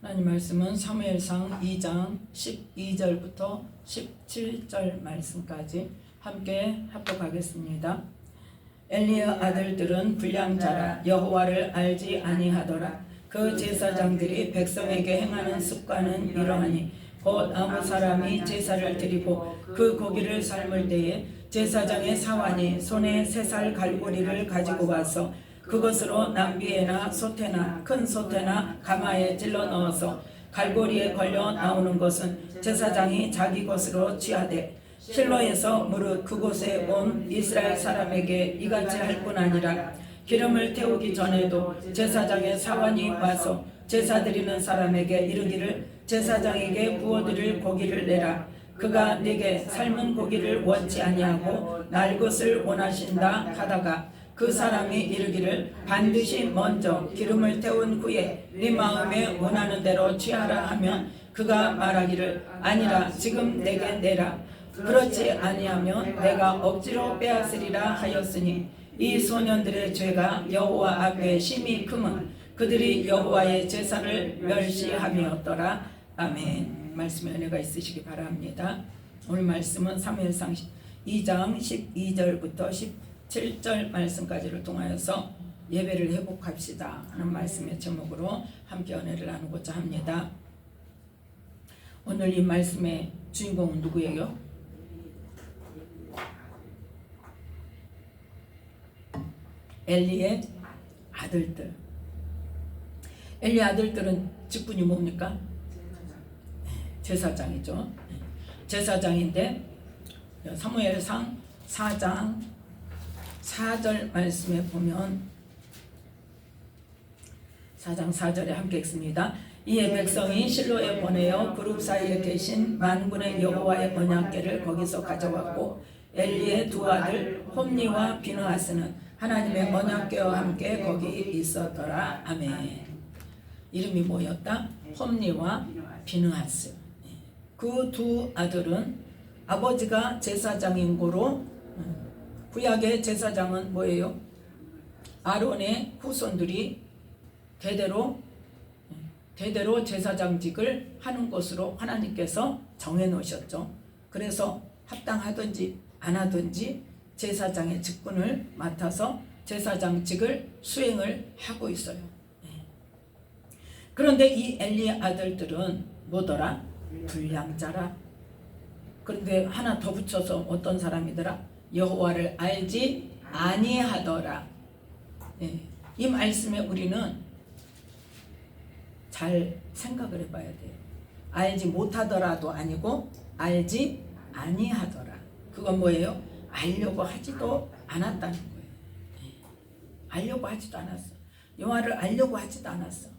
하나님 말씀은 사무엘상 2장 12절부터 17절 말씀까지 함께 합독하겠습니다. 엘리의 아들들은 불량자라 여호와를 알지 아니하더라. 그 제사장들이 백성에게 행하는 습관은 이러하니 곧 아무 사람이 제사를 드리고 그 고기를 삶을 때에 제사장의 사환이 손에 3살 갈고리를 가지고 와서 그것으로 낭비에나 소태나 큰 소태나 가마에 찔러 넣어서 갈고리에 걸려 나오는 것은 제사장이 자기 것으로 취하되 실로에서 무릇 그곳에 온 이스라엘 사람에게 이같이 할 뿐 아니라 기름을 태우기 전에도 제사장의 사환이 와서 제사 드리는 사람에게 이르기를 제사장에게 구워드릴 고기를 내라. 그가 네게 삶은 고기를 원치 아니하고 날 것을 원하신다 하다가 그 사람이 이르기를 반드시 먼저 기름을 태운 후에 네 마음에 원하는 대로 취하라 하면 그가 말하기를 아니라 지금 내게 내라. 그렇지 아니하면 내가 억지로 빼앗으리라 하였으니 이 소년들의 죄가 여호와 앞에 심히 크면 그들이 여호와의 제사를 멸시함이었더라. 아멘. 말씀에 은혜가 있으시기 바랍니다. 오늘 말씀은 사무엘상 2장 12절부터 17절 말씀까지를 통하여서 예배를 회복합시다 하는 말씀의 제목으로 함께 은혜를 나누고자 합니다. 오늘 이 말씀의 주인공은 누구예요? 엘리의 아들들. 엘리의 아들들은 직분이 뭡니까? 제사장이죠. 제사장인데 사무엘상 4장 4절 말씀에 보면 4장 4절에 함께 읽습니다. 이에 백성이 실로에 보내어 그룹 사이에 계신 만군의 여호와의 언약궤를 거기서 가져왔고 엘리의 두 아들 홈니와 비느하스는 하나님의 언약궤와 함께 거기 있었더라. 아멘. 이름이 뭐였다? 홈니와 비느하스. 그 두 아들은 아버지가 제사장인 고로 구약의 제사장은 뭐예요? 아론의 후손들이 대대로 제사장직을 하는 것으로 하나님께서 정해 놓으셨죠. 그래서 합당하든지 안 하든지 제사장의 직분을 맡아서 제사장직을 수행을 하고 있어요. 그런데 이 엘리의 아들들은 뭐더라? 불량자라. 그런데 하나 더 붙여서 어떤 사람이더라? 여호와를 알지 아니하더라. 이 말씀에 우리는 잘 생각을 해봐야 돼요. 알지 못하더라도 아니고 알지 아니하더라. 그건 뭐예요? 알려고 하지도 않았다는 거예요. 알려고 하지도 않았어. 여호와를 알려고 하지도 않았어.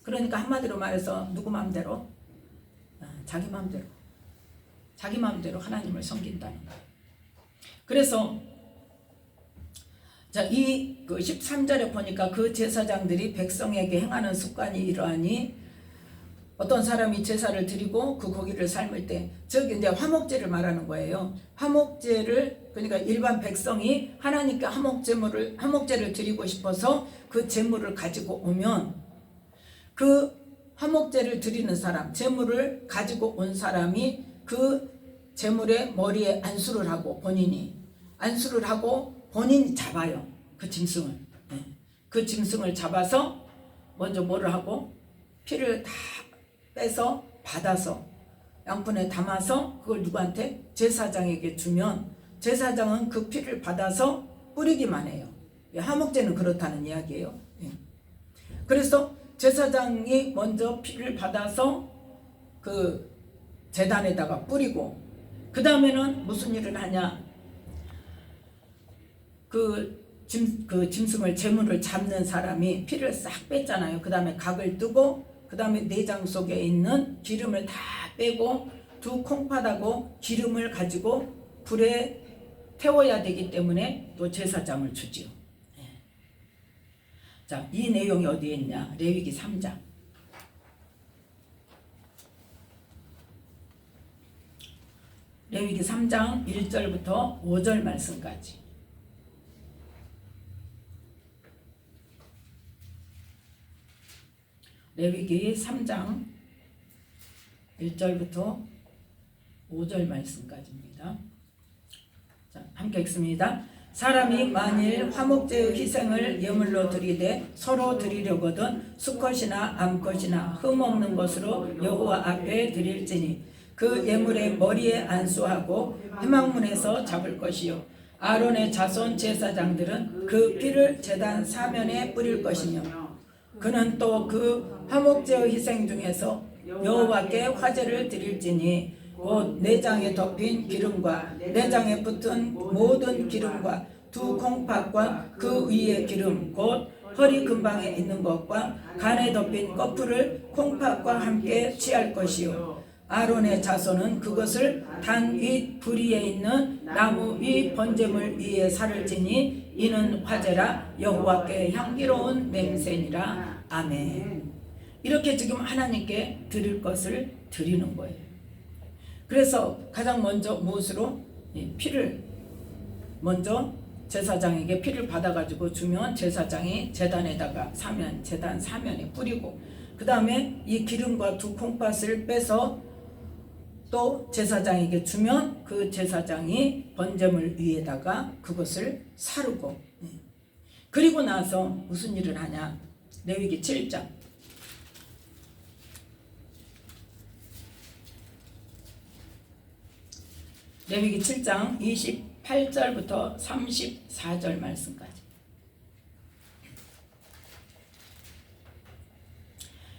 그러니까 한마디로 말해서 누구 마음대로? 자기 마음대로 하나님을 섬긴다는 거예요. 그래서 자, 이 13절에 보니까 그 제사장들이 백성에게 행하는 습관이 이러하니 어떤 사람이 제사를 드리고 그 고기를 삶을 때 저기 이제 화목제를 말하는 거예요. 화목제를 그러니까 일반 백성이 하나님께 화목제를 드리고 싶어서 그 제물을 가지고 오면 그 화목제를 드리는 사람, 제물을 가지고 온 사람이 그 제물의 머리에 안수를 하고 본인이 잡아요. 그 짐승을. 그 짐승을 잡아서 먼저 뭐를 하고 피를 다 빼서 받아서 양푼에 담아서 그걸 누구한테? 제사장에게 주면 제사장은 그 피를 받아서 뿌리기만 해요. 화목제는 그렇다는 이야기예요. 그래서 제사장이 먼저 피를 받아서 그 제단에다가 뿌리고 그 다음에는 무슨 일을 하냐? 그 짐승을 제물을 잡는 사람이 피를 싹 뺐잖아요. 그 다음에 각을 뜨고 그 다음에 내장 속에 있는 기름을 다 빼고 두 콩팥하고 기름을 가지고 불에 태워야 되기 때문에 또 제사장을 주지요. 자, 이 내용이 어디에 있냐? 레위기 3장. 레위기 3장 1절부터 5절 말씀까지. 레위기 3장 1절부터 5절 말씀까지입니다. 자, 함께 읽습니다. 사람이 만일 화목제의 희생을 예물로 드리되 서로 드리려거든 수컷이나 암컷이나 흠없는 것으로 여호와 앞에 드릴지니 그 예물의 머리에 안수하고 회막문에서 잡을 것이요 아론의 자손 제사장들은 그 피를 제단 사면에 뿌릴 것이며 그는 또 그 화목제의 희생 중에서 여호와께 화제를 드릴지니 곧 내장에 덮인 기름과 내장에 붙은 모든 기름과 두 콩팥과 그 위의 기름 곧 허리 근방에 있는 것과 간에 덮인 꺼풀을 콩팥과 함께 취할 것이요 아론의 자손은 그것을 단 윗 부리에 있는 나무 위 번제물 위에 살을 지니 이는 화제라 여호와께 향기로운 냄새니라. 아멘. 이렇게 지금 하나님께 드릴 것을 드리는 거예요. 그래서 가장 먼저 무엇으로? 피를 먼저 제사장에게 피를 받아가지고 주면 제사장이 제단에다가 제단 사면에 뿌리고 그 다음에 이 기름과 두 콩팥을 빼서 또 제사장에게 주면 그 제사장이 번제물 위에다가 그것을 사르고 그리고 나서 무슨 일을 하냐? 레위기 7장 레위기 7장 28절부터 34절 말씀까지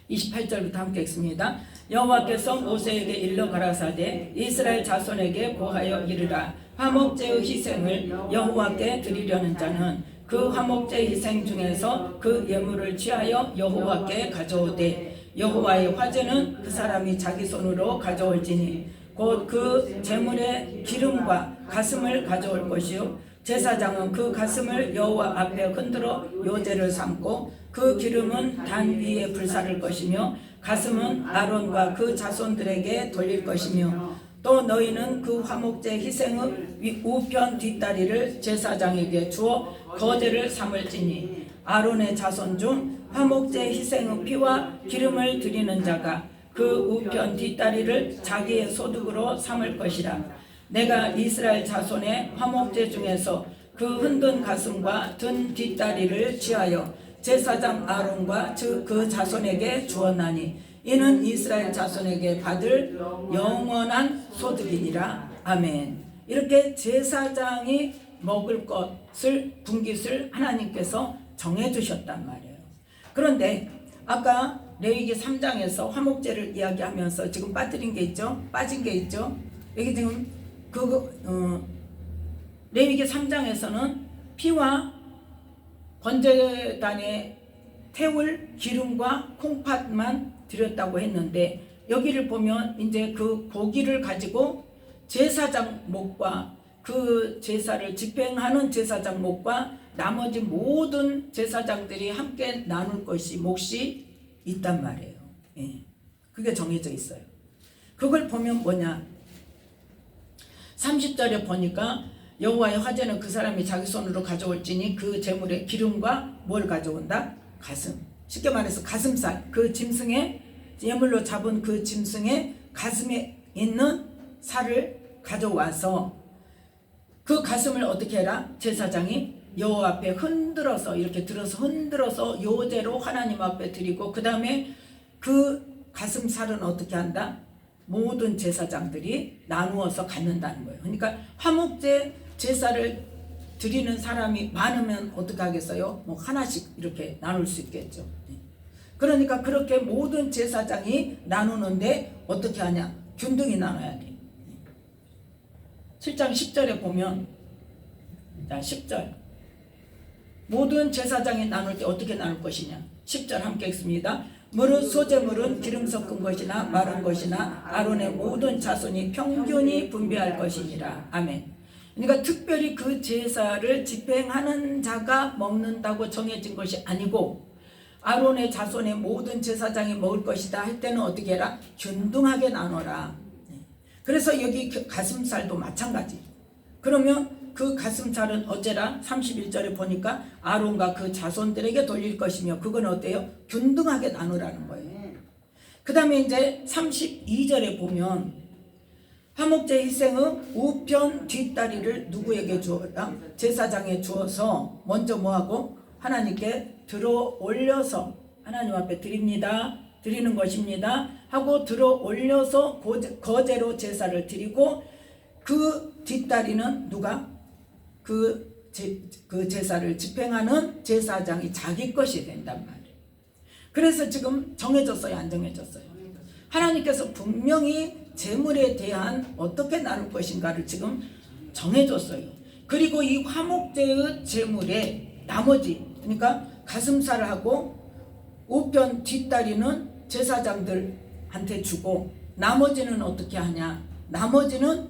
28절부터 함께 읽습니다. 여호와께서 모세에게 일러 가라사대 이스라엘 자손에게 고하여 이르라 화목제의 희생을 여호와께 드리려는 자는 그 화목제 희생 중에서 그 예물을 취하여 여호와께 가져오되 여호와의 화제는 그 사람이 자기 손으로 가져올지니 곧 그 제물의 기름과 가슴을 가져올 것이요 제사장은 그 가슴을 여호와 앞에 흔들어 요제를 삼고 그 기름은 단 위에 불사를 것이며 가슴은 아론과 그 자손들에게 돌릴 것이며 또 너희는 그 화목제 희생의 우편 뒷다리를 제사장에게 주어 거제를 삼을지니 아론의 자손 중 화목제 희생의 피와 기름을 드리는 자가 그 우편 뒷다리를 자기의 소득으로 삼을 것이라. 내가 이스라엘 자손의 화목제 중에서 그 흔든 가슴과 든 뒷다리를 취하여 제사장 아론과 그 자손에게 주었나니 이는 이스라엘 자손에게 받을 영원한 소득이니라. 아멘. 이렇게 제사장이 먹을 것을 분깃을 하나님께서 정해주셨단 말이에요. 그런데 아까 레위기 3장에서 화목제를 이야기하면서 지금 빠뜨린 게 있죠? 빠진 게 있죠? 여기 지금 레위기 3장에서는 피와 번제단에 태울 기름과 콩팥만 드렸다고 했는데 여기를 보면 이제 그 고기를 가지고 제사장 목과 그 제사를 집행하는 제사장 목과 나머지 모든 제사장들이 함께 나눌 것이 몫이 있단 말이에요. 예. 그게 정해져 있어요. 그걸 보면 뭐냐? 30절에 보니까 여호와의 화제는 그 사람이 자기 손으로 가져올지니 그 제물의 기름과 뭘 가져온다? 가슴. 쉽게 말해서 가슴살. 그 짐승의 예물로 잡은 그 짐승의 가슴에 있는 살을 가져와서 그 가슴을 어떻게 해라? 제사장이 여호와 앞에 흔들어서 이렇게 들어서 흔들어서 요제로 하나님 앞에 드리고 그 다음에 그 가슴살은 어떻게 한다? 모든 제사장들이 나누어서 갖는다는 거예요. 그러니까 화목제 제사를 드리는 사람이 많으면 어떻게 하겠어요? 뭐 하나씩 이렇게 나눌 수 있겠죠. 그러니까 그렇게 모든 제사장이 나누는데 어떻게 하냐? 균등히 나눠야 돼. 7장 10절에 보면 자 10절 모든 제사장이 나눌 때 어떻게 나눌 것이냐? 10절 함께 읽습니다. 무릇 소제물은 기름 섞은 것이나 마른 것이나 아론의 모든 자손이 평균히 분배할 것이니라. 아멘. 그러니까 특별히 그 제사를 집행하는 자가 먹는다고 정해진 것이 아니고 아론의 자손의 모든 제사장이 먹을 것이다 할 때는 어떻게 해라? 균등하게 나눠라. 그래서 여기 가슴살도 마찬가지. 그러면 그 가슴살은 어째라? 31절에 보니까 아론과 그 자손들에게 돌릴 것이며 그건 어때요? 균등하게 나누라는 거예요. 그 다음에 이제 32절에 보면 화목제 희생의 우편 뒷다리를 누구에게 주었다? 제사장에 주어서 먼저 뭐하고 하나님께 들어 올려서 하나님 앞에 드립니다. 드리는 것입니다. 하고 들어 올려서 거제로 제사를 드리고 그 뒷다리는 누가? 그 제사를 집행하는 제사장이 자기 것이 된단 말이에요. 그래서 지금 정해졌어요? 안 정해졌어요? 하나님께서 분명히 제물에 대한 어떻게 나눌 것인가를 지금 정해줬어요. 그리고 이 화목제의 제물에 나머지, 그러니까 가슴살하고 우편 뒷다리는 제사장들한테 주고 나머지는 어떻게 하냐? 나머지는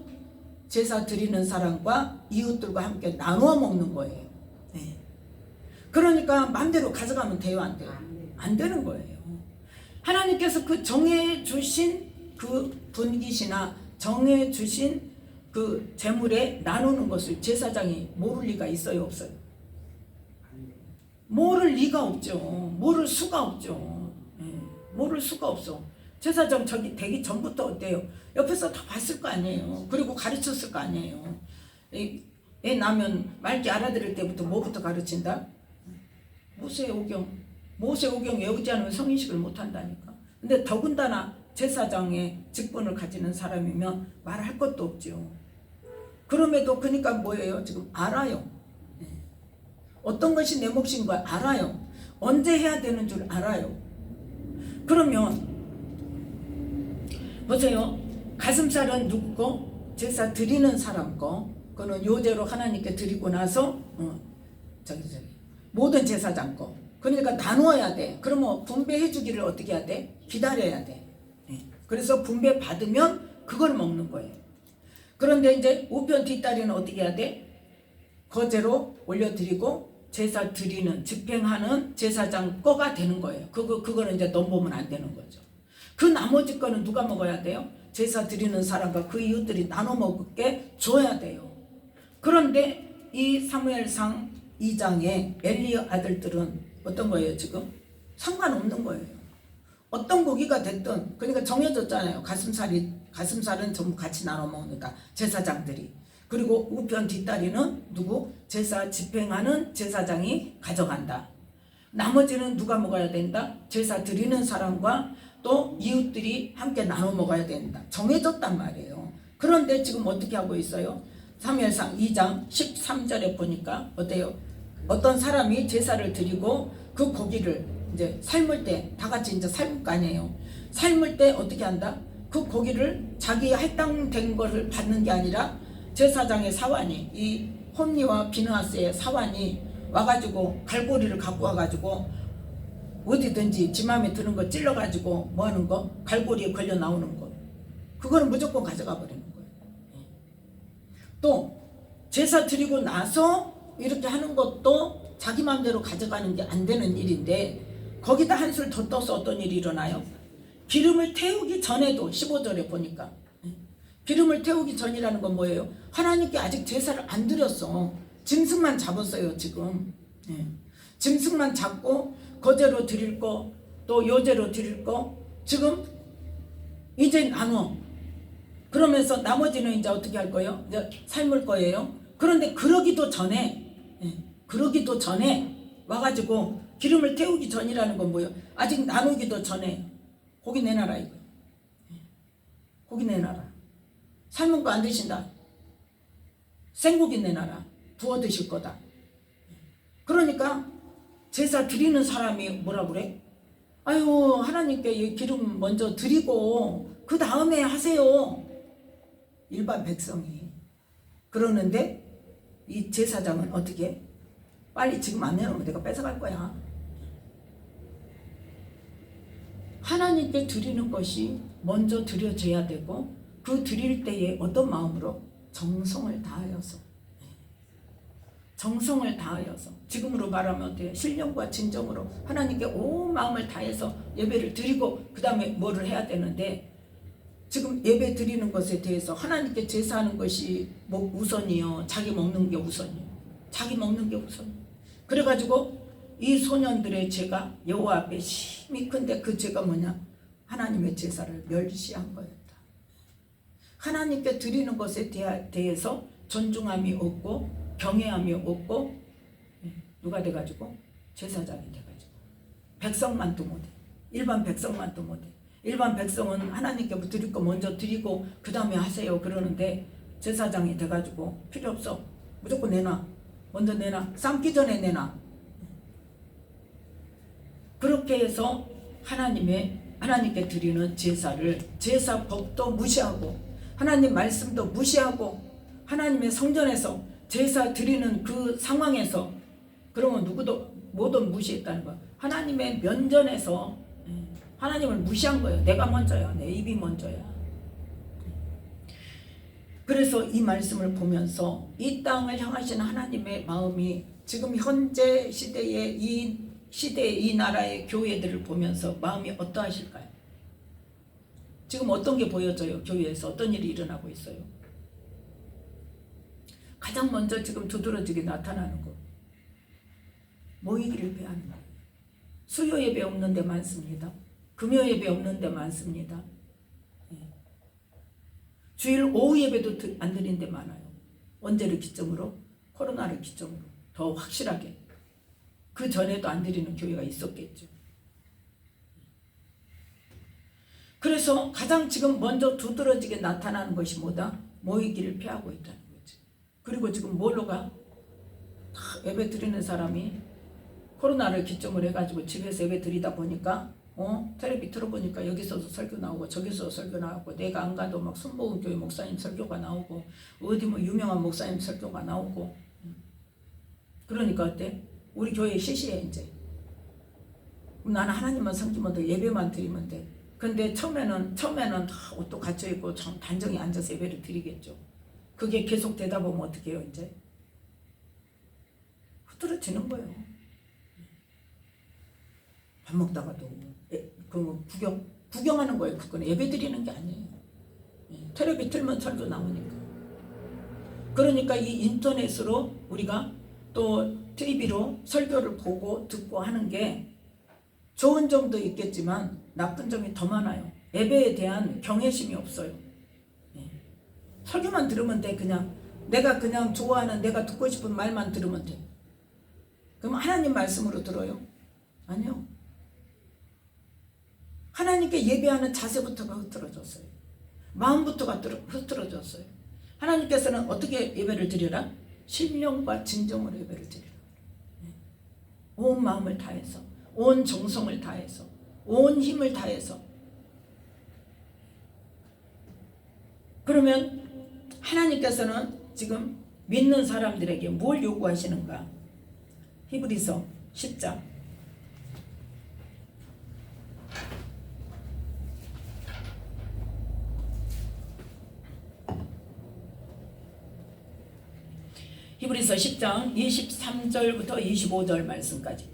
제사 드리는 사람과 이웃들과 함께 나누어 먹는 거예요. 네. 그러니까 마음대로 가져가면 돼요, 안 돼요? 안 되는 거예요. 하나님께서 그 정해주신 그 분깃이나 정해주신 그 제물에 나누는 것을 제사장이 모를 리가 있어요, 없어요? 모를 리가 없죠. 모를 수가 없죠. 모를 수가 없어. 제사장 저기 되기 전부터 어때요? 옆에서 다 봤을 거 아니에요. 그리고 가르쳤을 거 아니에요. 애 낳으면 말기 알아들을 때부터 뭐부터 가르친다? 모세오경 외우지 않으면 성인식을 못한다니까. 근데 더군다나 제사장의 직분을 가지는 사람이면 말할 것도 없죠. 그럼에도 그러니까 뭐예요? 지금 알아요. 어떤 것이 내 몫인 걸 알아요. 언제 해야 되는 줄 알아요. 그러면 보세요. 가슴살은 누구 거? 제사 드리는 사람 거. 그거는 요제로 하나님께 드리고 나서 모든 제사장 거. 그러니까 나누어야 돼. 그러면 분배해 주기를 어떻게 해야 돼? 기다려야 돼. 그래서 분배 받으면 그걸 먹는 거예요. 그런데 이제 우편 뒷다리는 어떻게 해야 돼? 거제로 올려드리고 제사 드리는 집행하는 제사장 거가 되는 거예요. 그거는 이제 넘보면 안 되는 거죠. 그 나머지 거는 누가 먹어야 돼요? 제사 드리는 사람과 그 이웃들이 나눠 먹게 줘야 돼요. 그런데 이 사무엘상 2장의 엘리 아들들은 어떤 거예요 지금? 상관없는 거예요. 어떤 고기가 됐든 그러니까 정해졌잖아요. 가슴살은 전부 같이 나눠 먹는다. 제사장들이. 그리고 우편 뒷다리는 누구? 제사 집행하는 제사장이 가져간다. 나머지는 누가 먹어야 된다? 제사 드리는 사람과 또 이웃들이 함께 나눠 먹어야 된다. 정해졌단 말이에요. 그런데 지금 어떻게 하고 있어요? 사무엘상 2장 13절에 보니까 어때요? 어떤 사람이 제사를 드리고 그 고기를 이제 삶을 때 다 같이 이제 삶을 거 아니에요. 삶을 때 어떻게 한다? 그 고기를 자기 할당된 것을 받는 게 아니라 제사장의 사환이, 이 홈리와 비느하스의 사환이 와가지고 갈고리를 갖고 와가지고 어디든지 지 마음에 드는 거 찔러가지고 뭐 하는 거? 갈고리에 걸려 나오는 거. 그거는 무조건 가져가 버리는 거예요. 또 제사 드리고 나서 이렇게 하는 것도 자기 마음대로 가져가는 게 안 되는 일인데 거기다 한술 더 떠서 어떤 일이 일어나요? 기름을 태우기 전에도 15절에 보니까 기름을 태우기 전이라는 건 뭐예요? 하나님께 아직 제사를 안 드렸어. 짐승만 잡았어요 지금. 짐승만 잡고 거제로 드릴 거 또 요제로 드릴 거 지금 이제 나눠. 그러면서 나머지는 이제 어떻게 할 거예요? 이제 삶을 거예요. 그런데 그러기도 전에 와가지고 기름을 태우기 전이라는 건 뭐예요? 아직 나누기도 전에 고기 내놔라 이거. 고기 내놔라. 삶은 거 안 드신다. 생고기 내놔라. 부어 드실 거다. 그러니까 제사 드리는 사람이 뭐라 그래? 아유 하나님께 이 기름 먼저 드리고 그 다음에 하세요. 일반 백성이. 그러는데 이 제사장은 어떻게? 빨리 지금 안 내놓으면 내가 뺏어갈 거야. 하나님께 드리는 것이 먼저 드려져야 되고 그 드릴 때에 어떤 마음으로? 정성을 다하여서. 정성을 다하여서. 지금으로 말하면 어때요? 신령과 진정으로 하나님께 온 마음을 다해서 예배를 드리고 그 다음에 뭐를 해야 되는데 지금 예배 드리는 것에 대해서 하나님께 제사하는 것이 뭐 우선이요? 자기 먹는 게 우선이요? 자기 먹는 게 우선이요? 그래가지고 이 소년들의 죄가 여호와 앞에 심히 큰데 그 죄가 뭐냐? 하나님의 제사를 멸시한 거였다. 하나님께 드리는 것에 대해서 존중함이 없고 경외함이 없고 누가 돼가지고 제사장이 돼가지고 백성만도 못해. 일반 백성만도 못해. 일반 백성은 하나님께 드릴 거 먼저 드리고 그 다음에 하세요 그러는데 제사장이 돼가지고 필요 없어. 무조건 내놔. 먼저 내놔. 삶기 전에 내놔. 그렇게 해서 하나님께 드리는 제사를 제사법도 무시하고 하나님 말씀도 무시하고 하나님의 성전에서 제사 드리는 그 상황에서 그러면 누구도 모든 무시했다는 거야. 하나님의 면전에서 하나님을 무시한 거예요. 내가 먼저야. 내 입이 먼저야. 그래서 이 말씀을 보면서 이 땅을 향하시는 하나님의 마음이 지금 현재 시대의 이 나라의 교회들을 보면서 마음이 어떠하실까요? 지금 어떤 게 보여져요? 교회에서 어떤 일이 일어나고 있어요? 가장 먼저 지금 두드러지게 나타나는 거. 모이기를 배하는 거. 수요 예배 없는 데 많습니다. 금요 예배 없는 데 많습니다. 주일 오후 예배도 안 드린 데 많아요. 언제를 기점으로? 코로나를 기점으로 더 확실하게. 그 전에도 안 드리는 교회가 있었겠죠. 그래서 가장 지금 먼저 두드러지게 나타나는 것이 뭐다? 모이기를 피하고 있다는 거지. 그리고 지금 뭘로 가? 다 예배 드리는 사람이 코로나를 기점으로 해가지고 집에서 예배 드리다 보니까 텔레비 틀어보니까 여기서도 설교 나오고 저기서 설교 나오고 내가 안 가도 막 순복음교회 목사님 설교가 나오고 어디 뭐 유명한 목사님 설교가 나오고 그러니까 어때? 우리 교회 시시해 이제. 나는 하나님만 섬기면 돼. 예배만 드리면 돼. 근데 처음에는 다 옷도 갖춰 입고 참 단정히 앉아서 예배를 드리겠죠. 그게 계속 되다 보면 어떻게 해요 이제? 흐트러지는 거예요. 밥 먹다가도 구경하는 거예요. 그거는 예배 드리는 게 아니에요. 텔레비 틀면 설교 나오니까. 그러니까 이 인터넷으로 우리가 또 TV로 설교를 보고 듣고 하는 게 좋은 점도 있겠지만 나쁜 점이 더 많아요. 예배에 대한 경외심이 없어요. 설교만 들으면 돼. 내가 그냥 좋아하는 내가 듣고 싶은 말만 들으면 돼. 그럼 하나님 말씀으로 들어요? 아니요. 하나님께 예배하는 자세부터가 흐트러졌어요. 마음부터가 흐트러졌어요. 하나님께서는 어떻게 예배를 드리라? 신령과 진정으로 예배를 드리라. 온 마음을 다해서, 온 정성을 다해서, 온 힘을 다해서. 그러면 하나님께서는 지금 믿는 사람들에게 뭘 요구하시는가? 히브리서 10장 히브리서 10장 23절부터 25절 말씀까지.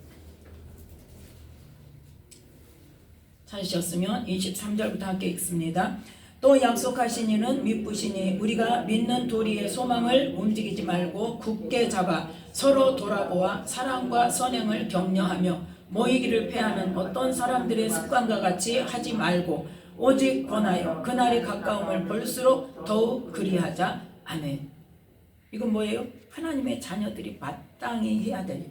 찾으셨으면 23절부터 함께 읽습니다. 또 약속하신 이는 미쁘시니 우리가 믿는 도리의 소망을 움직이지 말고 굳게 잡아 서로 돌아보아 사랑과 선행을 격려하며 모이기를 패하는 어떤 사람들의 습관과 같이 하지 말고 오직 권하여 그날이 가까움을 볼수록 더욱 그리하자. 아멘. 이건 뭐예요? 하나님의 자녀들이 마땅히 해야 될 일.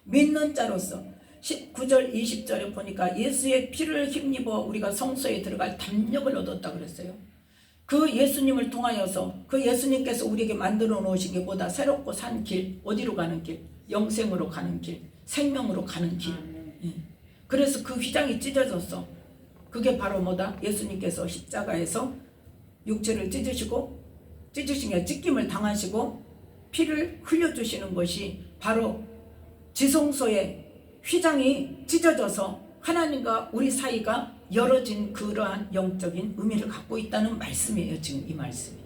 믿는 자로서 19절 20절에 보니까 예수의 피를 힘입어 우리가 성소에 들어갈 담력을 얻었다 그랬어요. 그 예수님을 통하여서 그 예수님께서 우리에게 만들어 놓으신 게 보다 새롭고 산 길, 어디로 가는 길? 영생으로 가는 길, 생명으로 가는 길. 그래서 그 휘장이 찢어졌어. 그게 바로 뭐다? 예수님께서 십자가에서 육체를 찢으신 게 찢김을 당하시고 피를 흘려주시는 것이 바로 지성소의 휘장이 찢어져서 하나님과 우리 사이가 열어진 그러한 영적인 의미를 갖고 있다는 말씀이에요. 지금 이 말씀이.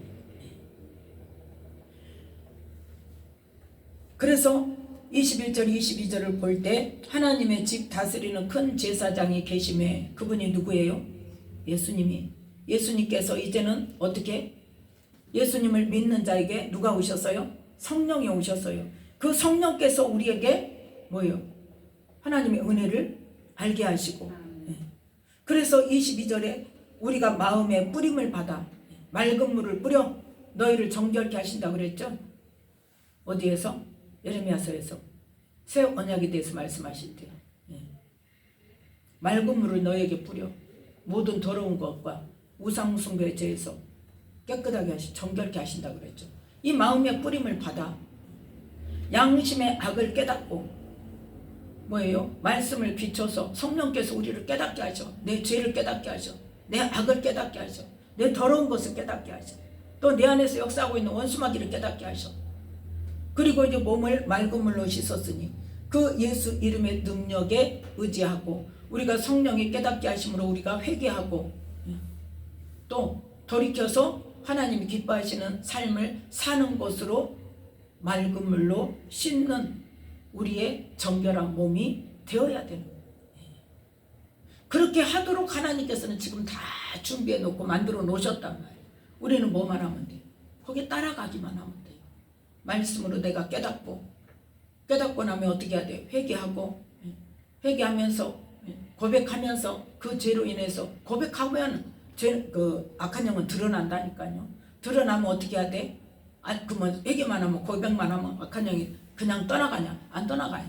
그래서 21절 22절을 볼 때 하나님의 집 다스리는 큰 제사장이 계심에 그분이 누구예요? 예수님께서 이제는 어떻게? 예수님을 믿는 자에게 누가 오셨어요? 성령이 오셨어요. 그 성령께서 우리에게 뭐예요? 하나님의 은혜를 알게 하시고 그래서 22절에 우리가 마음에 뿌림을 받아 맑은 물을 뿌려 너희를 정결케 하신다 그랬죠. 어디에서? 예레미야서에서 새 언약에 대해서 말씀하실 때 맑은 물을 너에게 뿌려 모든 더러운 것과 우상 숭배에 대해서 깨끗하게 정결케 하신다 그랬죠. 이 마음의 뿌림을 받아 양심의 악을 깨닫고 뭐예요? 말씀을 비춰서 성령께서 우리를 깨닫게 하셔. 내 죄를 깨닫게 하셔. 내 악을 깨닫게 하셔. 내 더러운 것을 깨닫게 하셔. 또 내 안에서 역사하고 있는 원수마귀를 깨닫게 하셔. 그리고 이제 몸을 맑은 물로 씻었으니 그 예수 이름의 능력에 의지하고 우리가 성령이 깨닫게 하심으로 우리가 회개하고 또 돌이켜서 하나님이 기뻐하시는 삶을 사는 것으로 맑은 물로 씻는 우리의 정결한 몸이 되어야 되는 거예요. 그렇게 하도록 하나님께서는 지금 다 준비해 놓고 만들어 놓으셨단 말이에요. 우리는 뭐만 하면 돼요? 거기에 따라가기만 하면 돼요. 말씀으로 내가 깨닫고 나면 어떻게 해야 돼요? 회개하고 회개하면서 고백하면서 그 죄로 인해서 고백하면 그 악한 영은 드러난다니까요. 드러나면 어떻게 해야 돼? 그러면 회개만 하면 고백만 하면 악한 영이 그냥 떠나가냐? 안 떠나가요.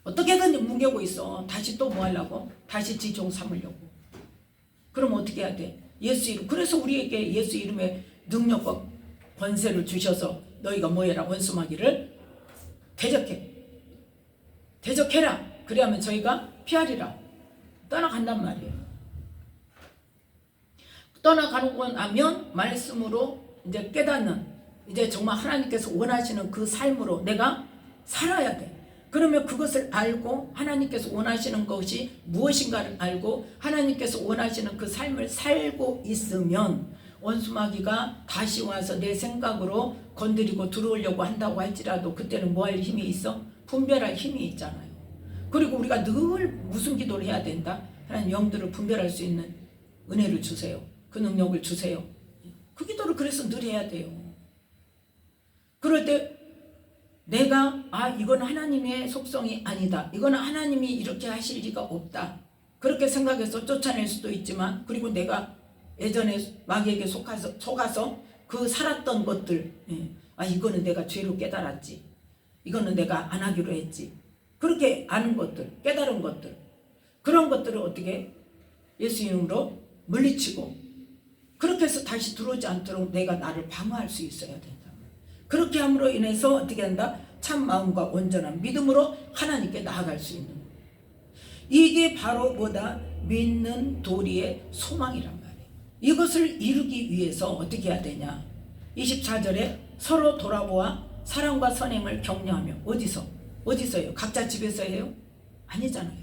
어떻게든 뭉개고 있어. 다시 또 뭐 하려고? 다시 지종 삼으려고. 그럼 어떻게 해야 돼? 예수 이름. 그래서 우리에게 예수 이름의 능력과 권세를 주셔서 너희가 뭐해라? 원수마귀를 대적해라. 그래야면 저희가 피하리라. 떠나간단 말이에요. 떠나가는 건 하면 말씀으로 이제 깨닫는 이제 정말 하나님께서 원하시는 그 삶으로 내가 살아야 돼. 그러면 그것을 알고 하나님께서 원하시는 것이 무엇인가를 알고 하나님께서 원하시는 그 삶을 살고 있으면 원수마귀가 다시 와서 내 생각으로 건드리고 들어오려고 한다고 할지라도 그때는 뭐 할 힘이 있어? 분별할 힘이 있잖아요. 그리고 우리가 늘 무슨 기도를 해야 된다? 하나님 영들을 분별할 수 있는 은혜를 주세요. 그 능력을 주세요. 그 기도를 그래서 늘 해야 돼요. 그럴 때 내가 이건 하나님의 속성이 아니다. 이건 하나님이 이렇게 하실 리가 없다. 그렇게 생각해서 쫓아낼 수도 있지만 그리고 내가 예전에 마귀에게 속아서 그 살았던 것들 이거는 내가 죄로 깨달았지. 이거는 내가 안 하기로 했지. 그렇게 아는 것들, 깨달은 것들 그런 것들을 어떻게 예수 이름으로 물리치고 그렇게 해서 다시 들어오지 않도록 내가 나를 방어할 수 있어야 된다. 그렇게 함으로 인해서 어떻게 한다? 참 마음과 온전한 믿음으로 하나님께 나아갈 수 있는 거예요. 이게 바로 뭐다? 믿는 도리의 소망이란 말이에요. 이것을 이루기 위해서 어떻게 해야 되냐? 24절에 서로 돌아보아 사랑과 선행을 격려하며 어디서요? 각자 집에서 해요? 아니잖아요.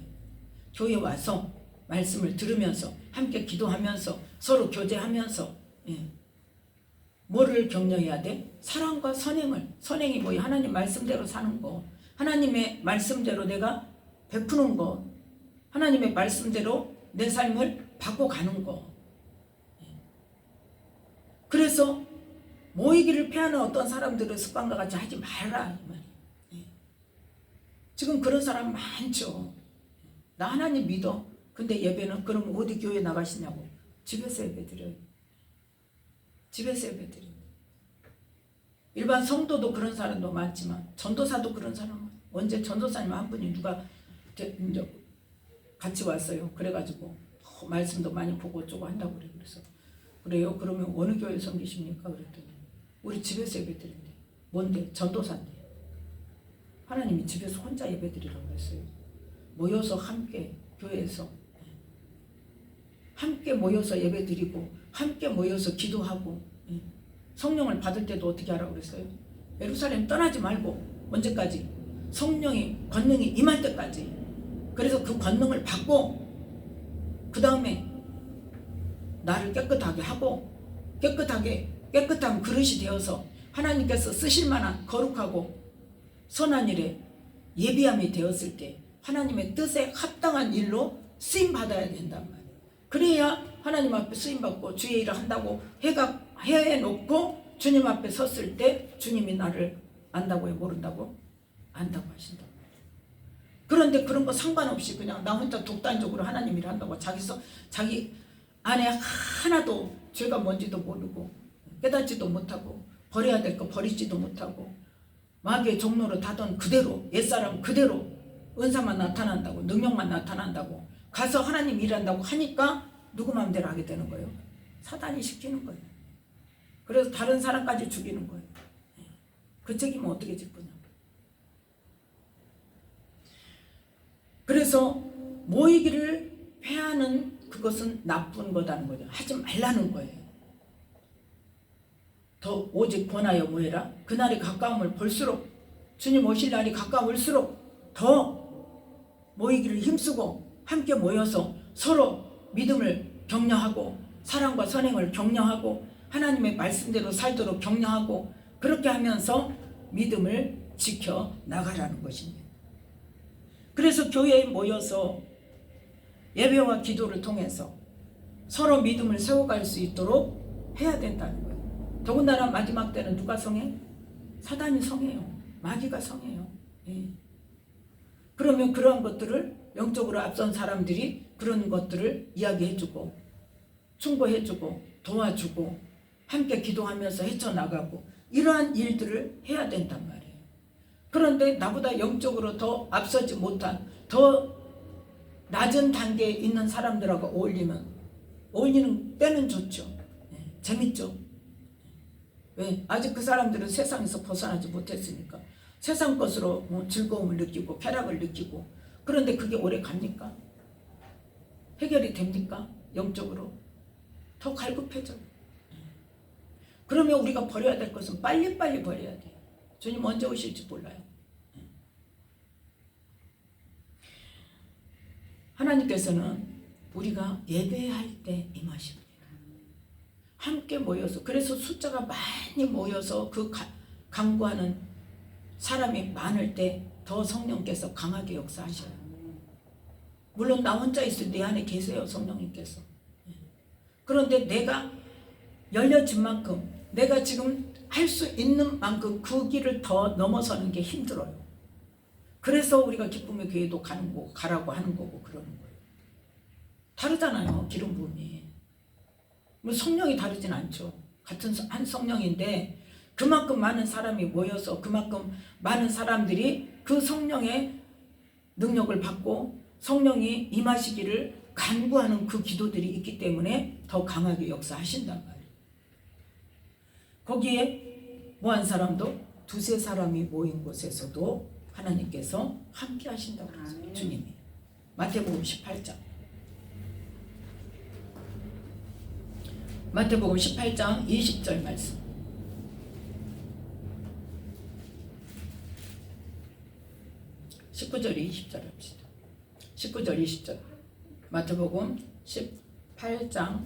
교회 와서 말씀을 들으면서 함께 기도하면서 서로 교제하면서 뭐를 격려해야 돼? 사랑과 선행이 뭐예요? 하나님 말씀대로 사는 거, 하나님의 말씀대로 내가 베푸는 거, 하나님의 말씀대로 내 삶을 바꿔가는 거. 그래서 모이기를 피하는 어떤 사람들의 습관과 같이 하지 말라 이 말이에요. 지금 그런 사람 많죠. 나 하나님 믿어. 근데 예배는 그럼 어디 교회 나가시냐고. 집에서 예배 드려요. 집에서 예배 드립니다. 일반 성도도 그런 사람도 많지만 전도사도 그런 사람. 언제 전도사님 한 분이 누가 같이 왔어요. 그래가지고 말씀도 많이 보고 어쩌고 한다고 그래. 그래서 그래요? 그러면 어느 교회 섬기십니까? 그랬더니 우리 집에서 예배 드린대. 뭔데? 전도사인데. 하나님이 집에서 혼자 예배 드리라고 했어요. 모여서 함께 교회에서 함께 모여서 예배 드리고 함께 모여서 기도하고 성령을 받을 때도 어떻게 하라고 그랬어요? 예루살렘 떠나지 말고 언제까지? 성령이 권능이 임할 때까지. 그래서 그 권능을 받고 그 다음에 나를 깨끗하게 하고 깨끗한 그릇이 되어서 하나님께서 쓰실 만한 거룩하고 선한 일에 예비함이 되었을 때 하나님의 뜻에 합당한 일로 쓰임받아야 된단 말이에요. 그래야 하나님 앞에 쓰임받고 주의 일을 한다고 해놓고 주님 앞에 섰을 때 주님이 나를 안다고요? 모른다고? 안다고 하신단 말이에요. 그런데 그런 거 상관없이 그냥 나 혼자 독단적으로 하나님 일을 한다고 자기 안에 하나도 죄가 뭔지도 모르고 깨닫지도 못하고 버려야 될 거 버리지도 못하고 마귀의 종로로 다던 그대로 옛사람 그대로 은사만 나타난다고 능력만 나타난다고 가서 하나님 일한다고 하니까 누구 마음대로 하게 되는 거예요. 사단이 시키는 거예요. 그래서 다른 사람까지 죽이는 거예요. 그 책임은 어떻게 질 거냐. 그래서 모이기를 패하는 그것은 나쁜 거다는 거죠. 하지 말라는 거예요. 더 오직 권하여 모여라. 그날이 가까움을 볼수록 주님 오실 날이 가까울수록 더 모이기를 힘쓰고 함께 모여서 서로 믿음을 격려하고 사랑과 선행을 격려하고 하나님의 말씀대로 살도록 격려하고 그렇게 하면서 믿음을 지켜 나가라는 것입니다. 그래서 교회에 모여서 예배와 기도를 통해서 서로 믿음을 세워갈 수 있도록 해야 된다는 거예요. 더군다나 마지막 때는 누가 성해? 사단이 성해요. 마귀가 성해요. 예. 그러면 그러한 것들을 영적으로 앞선 사람들이 그런 것들을 이야기해주고 충고해주고 도와주고 함께 기도하면서 헤쳐나가고 이러한 일들을 해야 된단 말이에요. 그런데 나보다 영적으로 더 앞서지 못한 더 낮은 단계에 있는 사람들하고 어울리는 때는 좋죠. 재밌죠. 왜? 아직 그 사람들은 세상에서 벗어나지 못했으니까 세상 것으로 즐거움을 느끼고 쾌락을 느끼고 그런데 그게 오래 갑니까? 해결이 됩니까? 영적으로 더 갈급해져요. 그러면 우리가 버려야 될 것은 빨리빨리 버려야 돼요. 주님 언제 오실지 몰라요. 하나님께서는 우리가 예배할 때 임하십니다. 함께 모여서 그래서 숫자가 많이 모여서 그 강구하는 사람이 많을 때 더 성령께서 강하게 역사하셔요. 물론 나 혼자 있을 내 안에 계세요. 성령님께서. 그런데 내가 열려진 만큼 내가 지금 할 수 있는 만큼 그 길을 더 넘어서는 게 힘들어요. 그래서 우리가 기쁨의 교회도 가는 거고 가라고 하는 거고 그러는 거예요. 다르잖아요. 기름 부음이. 뭐 성령이 다르진 않죠. 같은 한 성령인데 그만큼 많은 사람이 모여서 그만큼 많은 사람들이 그 성령의 능력을 받고 성령이 임하시기를 간구하는 그 기도들이 있기 때문에 더 강하게 역사하신단 말이에요. 거기에 모한 사람도 두세 사람이 모인 곳에서도 하나님께서 함께 하신다고 그랬어요. 주님이. 마태복음 18장. 마태복음 18장 20절 말씀. 19절 20절 합시다. 19절 20절. 마태복음 18장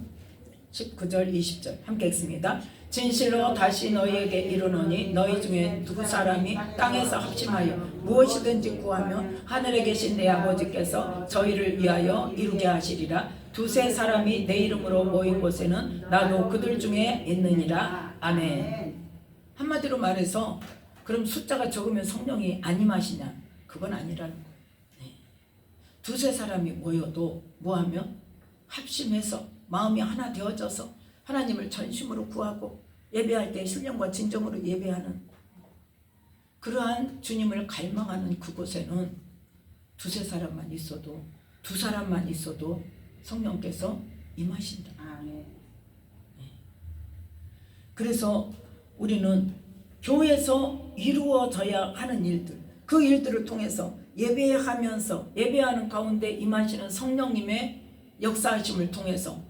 19절 20절 함께 읽습니다. 진실로 다시 너희에게 이르노니 너희 중에 두 사람이 땅에서 합심하여 무엇이든지 구하면 하늘에 계신 내 아버지께서 저희를 위하여 이루게 하시리라. 두세 사람이 내 이름으로 모인 곳에는 나도 그들 중에 있느니라. 아멘. 한마디로 말해서 그럼 숫자가 적으면 성령이 안 임하시냐? 그건 아니라는 거예요. 네. 두세 사람이 모여도 뭐하면 합심해서 마음이 하나 되어져서 하나님을 전심으로 구하고 예배할 때 신령과 진정으로 예배하는 그러한 주님을 갈망하는 그곳에는 두세 사람만 있어도 두 사람만 있어도 성령께서 임하신다. 네. 그래서 우리는 교회에서 이루어져야 하는 일들 그 일들을 통해서 예배하면서 예배하는 가운데 임하시는 성령님의 역사하심을 통해서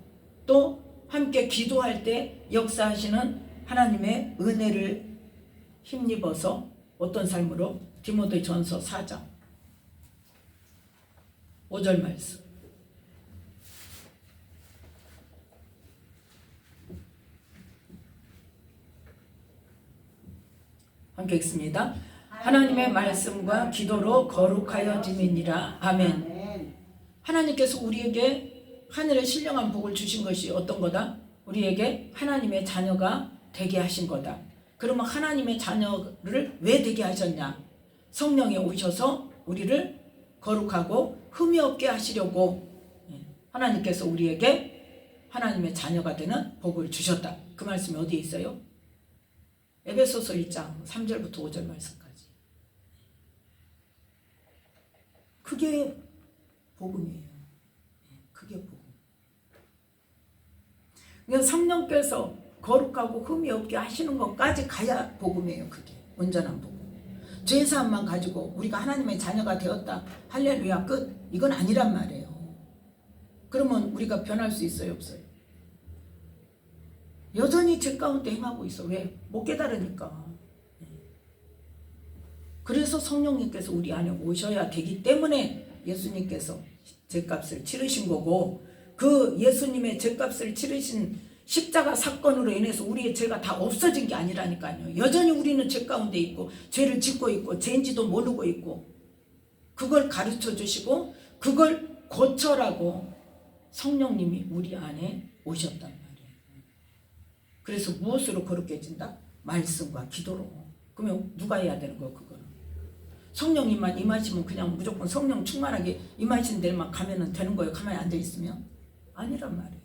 또 함께 기도할 때 역사하시는 하나님의 은혜를 힘입어서 어떤 삶으로 디모데전서 4장 5절 말씀. 함께 읽습니다. 하나님의 말씀과 기도로 거룩하여 지니라. 아멘. 하나님께서 우리에게 하늘의 신령한 복을 주신 것이 어떤 거다? 우리에게 하나님의 자녀가 되게 하신 거다. 그러면 하나님의 자녀를 왜 되게 하셨냐? 성령이 오셔서 우리를 거룩하고 흠이 없게 하시려고 하나님께서 우리에게 하나님의 자녀가 되는 복을 주셨다. 그 말씀이 어디에 있어요? 에베소서 1장 3절부터 5절 말씀까지. 그게 복음이에요. 그게 복음. 그러니까 성령께서 거룩하고 흠이 없게 하시는 것까지 가야 복음이에요. 그게 온전한 복음. 죄사함만 가지고 우리가 하나님의 자녀가 되었다, 할렐루야, 끝. 이건 아니란 말이에요. 그러면 우리가 변할 수 있어요, 없어요? 여전히 죄 가운데 행하고 있어. 왜? 못 깨달으니까. 그래서 성령님께서 우리 안에 오셔야 되기 때문에 예수님께서 죄값을 치르신 거고, 그 예수님의 죄값을 치르신 십자가 사건으로 인해서 우리의 죄가 다 없어진 게 아니라니까요. 여전히 우리는 죄 가운데 있고 죄를 짓고 있고 죄인지도 모르고 있고, 그걸 가르쳐 주시고 그걸 고쳐라고 성령님이 우리 안에 오셨단 말이에요. 그래서 무엇으로 거룩해진다? 말씀과 기도로. 그러면 누가 해야 되는 거예요? 그거는 성령님만 임하시면 그냥 무조건 성령 충만하게 임하신 데만 가면 되는 거예요? 가만히 앉아 있으면? 아니란 말이에요.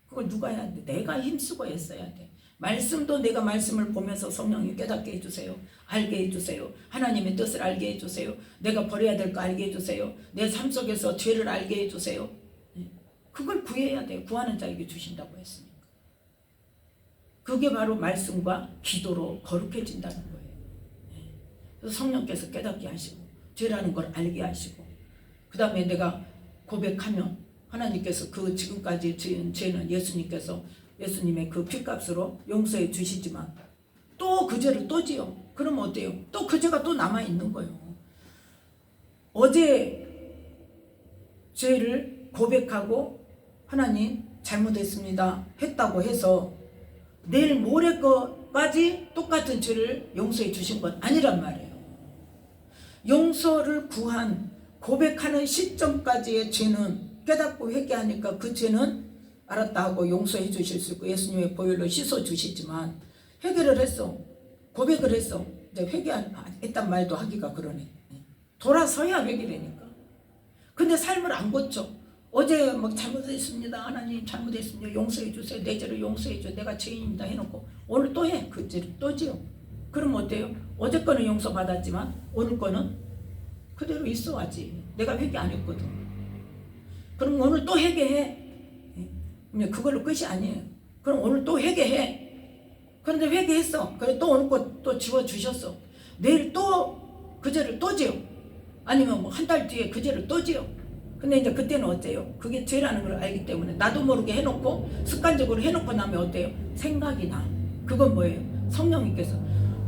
그걸 누가 해야 돼? 내가 힘쓰고 했어야 돼. 말씀도 내가 말씀을 보면서 성령님 깨닫게 해주세요. 알게 해주세요. 하나님의 뜻을 알게 해주세요. 내가 버려야 될 거 알게 해주세요. 내 삶 속에서 죄를 알게 해주세요. 그걸 구해야 돼요. 구하는 자에게 주신다고 했으니까. 그게 바로 말씀과 기도로 거룩해진다는 거예요. 그래서 성령께서 깨닫게 하시고 죄라는 걸 알게 하시고, 그 다음에 내가 고백하면 하나님께서 그 지금까지 지은 죄는 예수님께서 예수님의 그 피값으로 용서해 주시지만 또 그 죄를 또 지어. 그러면 어때요? 또 그 죄가 또 남아있는 거예요. 어제 죄를 고백하고 하나님 잘못했습니다 했다고 해서 내일 모레 거까지 똑같은 죄를 용서해 주신 건 아니란 말이에요. 용서를 구한 고백하는 시점까지의 죄는 깨닫고 회개하니까 그 죄는 알았다 하고 용서해 주실 수 있고 예수님의 보혈로 씻어 주시지만, 회개를 했어, 고백을 했어, 이제 회개했단 말도 하기가 그러네. 돌아서야 회개되니까. 근데 삶을 안 고쳐. 어제 막 잘못했습니다, 하나님 잘못했습니다, 용서해 주세요, 내 죄를 용서해 줘, 내가 죄인입니다 해놓고 오늘 또 해. 그 죄를 또 지어. 그럼 어때요? 어제 거는 용서 받았지만 오늘 거는 그대로 있어야지. 내가 회개 안 했거든. 그럼 오늘 또 회개해. 그걸로 끝이 아니에요. 그럼 오늘 또 회개해. 그런데 회개했어. 그래 또 오늘 거 또 지워주셨어. 내일 또 그 죄를 또 지어. 아니면 뭐 한 달 뒤에 그 죄를 또 지어. 근데 이제 그때는 어때요? 그게 죄라는 걸 알기 때문에 나도 모르게 해놓고 습관적으로 해놓고 나면 어때요? 생각이 나. 그건 뭐예요? 성령님께서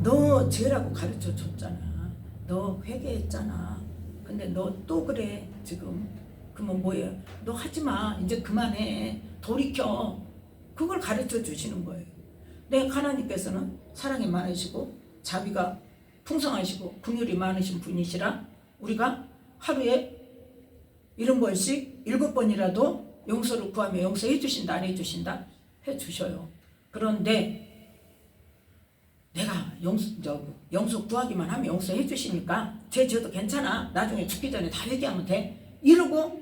너 죄라고 가르쳐 줬잖아. 너 회개했잖아. 근데 너 또 그래 지금. 그러면 뭐예요? 너 하지마. 이제 그만해. 돌이켜. 그걸 가르쳐 주시는 거예요. 내 하나님께서는 사랑이 많으시고 자비가 풍성하시고 긍휼이 많으신 분이시라 우리가 하루에 70번씩 7번이라도 용서를 구하며 용서해 주신다, 안 해주신다? 해주셔요. 그런데 내가 용서 구하기만 하면 용서해 주시니까 제 죄도 괜찮아, 나중에 죽기 전에 다 회개하면 돼, 이러고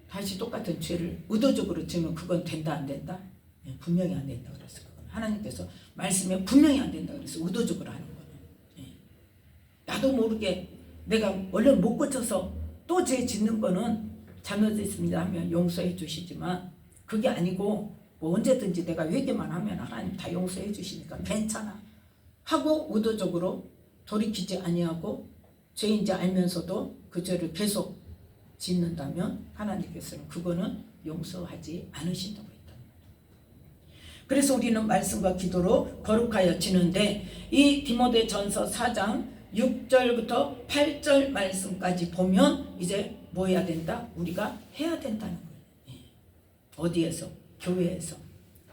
다시 똑같은 죄를 의도적으로 지으면 그건 된다, 안 된다? 분명히 안 된다 그랬어. 하나님께서 말씀에 분명히 안 된다 그래서 의도적으로 하는 거는. 나도 모르게 내가 원래 못 고쳐서 또 죄 짓는 거는 잘못했습니다 하면 용서해 주시지만, 그게 아니고 뭐 언제든지 내가 회개만 하면 하나님 다 용서해 주시니까 괜찮아 하고 의도적으로 돌이키지 아니하고 죄인지 알면서도 그 죄를 계속 짓는다면 하나님께서는 그거는 용서하지 않으신다고 했다. 그래서 우리는 말씀과 기도로 거룩하여 지는데, 이 디모데전서 4장 6절부터 8절 말씀까지 보면 이제 뭐 해야 된다? 우리가 해야 된다는 거예요. 어디에서? 교회에서.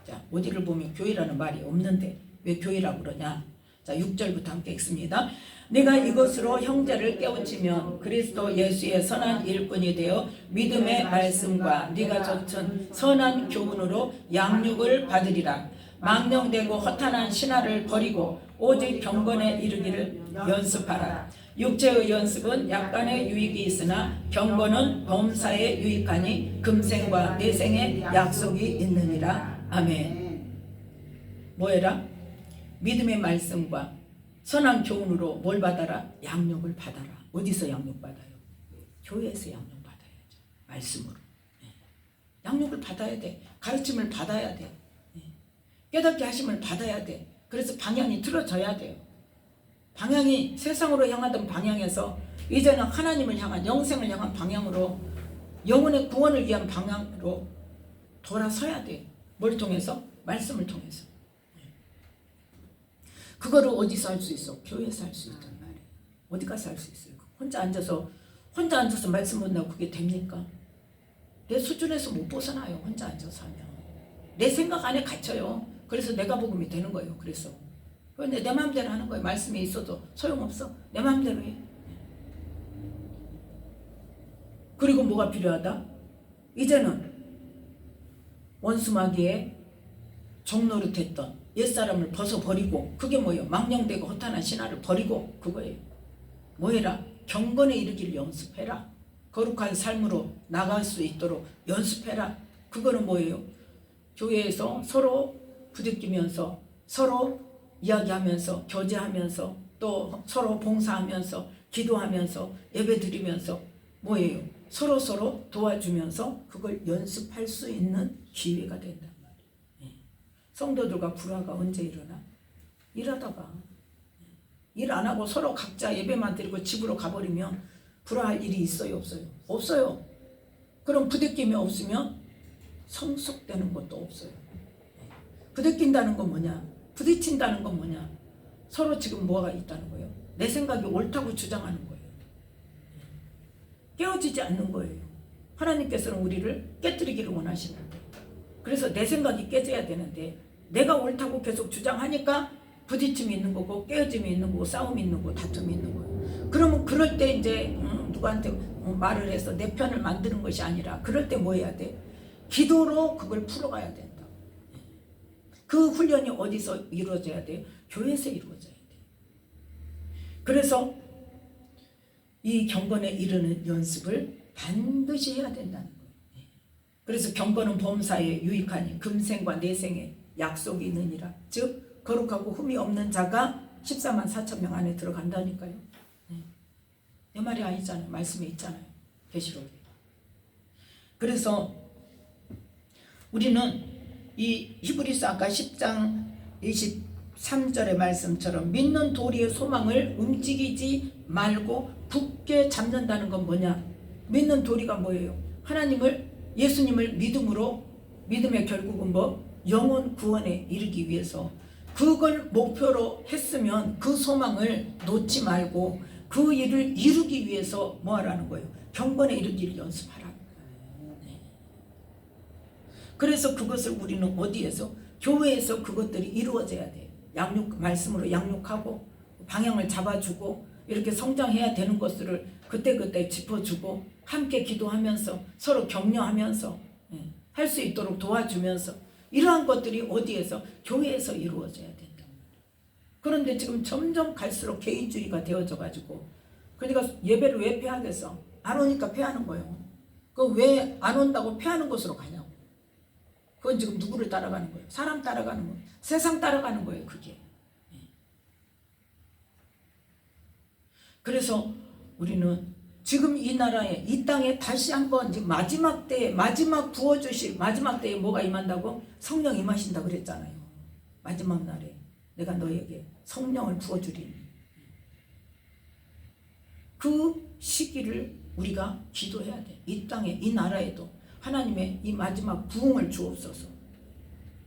자, 어디를 보면 교회라는 말이 없는데 왜 교회라고 그러냐? 자, 6절부터 함께 읽습니다. 내가 이것으로 형제를 깨우치면 그리스도 예수의 선한 일꾼이 되어 믿음의 말씀과 네가 좇은 선한 교훈으로 양육을 받으리라. 망령되고 허탄한 신화를 버리고 오직 경건에 이르기를 연습하라. 육체의 연습은 약간의 유익이 있으나 경건은 범사에 유익하니 금생과 내생의 약속이 있느니라. 아멘. 뭐해라? 믿음의 말씀과 선한 교훈으로 뭘 받아라? 양육을 받아라. 어디서 양육받아요? 교회에서 양육받아야죠. 말씀으로. 양육을 받아야 돼. 가르침을 받아야 돼. 깨닫게 하심을 받아야 돼. 그래서 방향이 틀어져야 돼요. 방향이 세상으로 향하던 방향에서 이제는 하나님을 향한, 영생을 향한 방향으로, 영혼의 구원을 위한 방향으로 돌아서야 돼. 뭘 통해서? 말씀을 통해서. 그거를 어디서 할 수 있어? 교회에서 할 수 있단 말이에요. 어디 가서 할 수 있어요? 혼자 앉아서 말씀 본다고 그게 됩니까? 내 수준에서 못 벗어나요. 혼자 앉아서 하면. 내 생각 안에 갇혀요. 그래서 내가 복음이 되는 거예요. 그래서 그런데 내 마음대로 하는 거예요. 말씀이 있어도 소용없어. 내 마음대로 해. 그리고 뭐가 필요하다? 이제는 원수마귀의 종노릇했던 옛사람을 벗어버리고, 그게 뭐예요? 망령되고 허탄한 신화를 버리고, 그거예요. 뭐해라? 경건에 이르기를 연습해라. 거룩한 삶으로 나갈 수 있도록 연습해라. 그거는 뭐예요? 교회에서 서로 부딪히면서, 서로 이야기하면서, 교제하면서, 또 서로 봉사하면서, 기도하면서, 예배드리면서, 뭐예요? 서로 도와주면서 그걸 연습할 수 있는 기회가 된단 말이에요. 성도들과 불화가 언제 일어나? 일하다가. 일 안 하고 서로 각자 예배만 드리고 집으로 가버리면 불화할 일이 있어요? 없어요? 없어요. 그럼 부대낌이 없으면 성숙되는 것도 없어요. 부대낀다는 건 뭐냐? 부딪힌다는 건 뭐냐? 서로 지금 뭐가 있다는 거예요? 내 생각이 옳다고 주장하는 거예요. 깨어지지 않는 거예요. 하나님께서는 우리를 깨뜨리기를 원하시는데, 그래서 내 생각이 깨져야 되는데 내가 옳다고 계속 주장하니까 부딪힘이 있는 거고, 깨어짐이 있는 거고, 싸움이 있는 거고, 다툼이 있는 거예요. 그러면 그럴 때 이제 누구한테 말을 해서 내 편을 만드는 것이 아니라, 그럴 때 뭐 해야 돼? 기도로 그걸 풀어가야 된다. 그 훈련이 어디서 이루어져야 돼요? 교회에서 이루어져야 돼요. 그래서 이 경건에 이르는 연습을 반드시 해야 된다는 거예요. 그래서 경건은 범사에 유익하니 금생과 내생에 약속이 있느니라. 즉 거룩하고 흠이 없는 자가 14만 4천 명 안에 들어간다니까요. 내 말이 아니잖아요. 말씀에 있잖아요. 계시록에. 그래서 우리는 이 히브리서 아까 10장 23절의 말씀처럼 믿는 도리의 소망을 움직이지 말고 굳게 잡는다는 건 뭐냐? 믿는 도리가 뭐예요? 하나님을, 예수님을 믿음으로, 믿음의 결국은 뭐? 영혼 구원에 이르기 위해서 그걸 목표로 했으면 그 소망을 놓지 말고 그 일을 이루기 위해서 뭐 하라는 거예요? 경건에 이르기를 연습하라는 거예요. 그래서 그것을 우리는 어디에서? 교회에서 그것들이 이루어져야 돼요. 양육, 말씀으로 양육하고 방향을 잡아주고 이렇게 성장해야 되는 것들을 그때그때 짚어주고 함께 기도하면서 서로 격려하면서 할 수 있도록 도와주면서, 이러한 것들이 어디에서? 교회에서 이루어져야 된다. 그런데 지금 점점 갈수록 개인주의가 되어져 가지고, 그러니까 예배를 왜 패하겠어? 안 오니까 패하는 거예요. 그 왜 안 온다고 패하는 곳으로 가냐고. 그건 지금 누구를 따라가는 거예요? 사람 따라가는 거예요. 세상 따라가는 거예요. 그게. 그래서 우리는 지금 이 나라에, 이 땅에 다시 한번 마지막 때에, 마지막 부어주실 마지막 때에 뭐가 임한다고? 성령 임하신다 그랬잖아요. 마지막 날에 내가 너에게 성령을 부어주리니. 그 시기를 우리가 기도해야 돼. 이 땅에, 이 나라에도 하나님의 이 마지막 부흥을 주옵소서.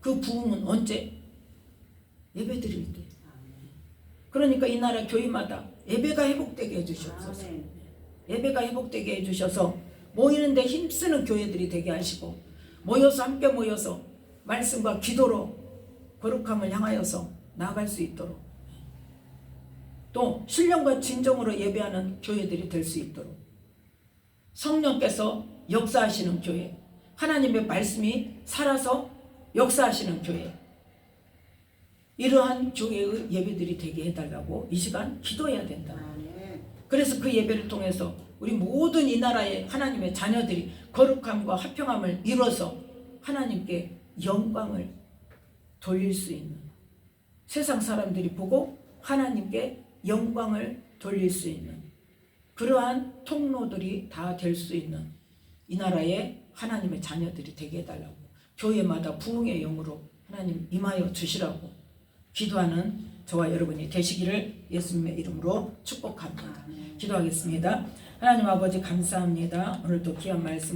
그 부흥은 언제? 예배드릴 때. 그러니까 이 나라 교회마다 예배가 회복되게 해주시옵소서. 예배가 회복되게 해주셔서 모이는데 힘쓰는 교회들이 되게 하시고, 모여서 함께 모여서 말씀과 기도로 거룩함을 향하여서 나아갈 수 있도록, 또 신령과 진정으로 예배하는 교회들이 될 수 있도록, 성령께서 역사하시는 교회, 하나님의 말씀이 살아서 역사하시는 교회, 이러한 교회의 예배들이 되게 해달라고 이 시간 기도해야 된다. 그래서 그 예배를 통해서 우리 모든 이 나라의 하나님의 자녀들이 거룩함과 화평함을 이뤄서 하나님께 영광을 돌릴 수 있는, 세상 사람들이 보고 하나님께 영광을 돌릴 수 있는 그러한 통로들이 다 될 수 있는 이 나라의 하나님의 자녀들이 되게 해달라고, 교회마다 부흥의 영으로 하나님 임하여 주시라고 기도하는 저와 여러분이 되시기를 예수님의 이름으로 축복합니다. 기도하겠습니다. 하나님 아버지 감사합니다. 오늘도 귀한 말씀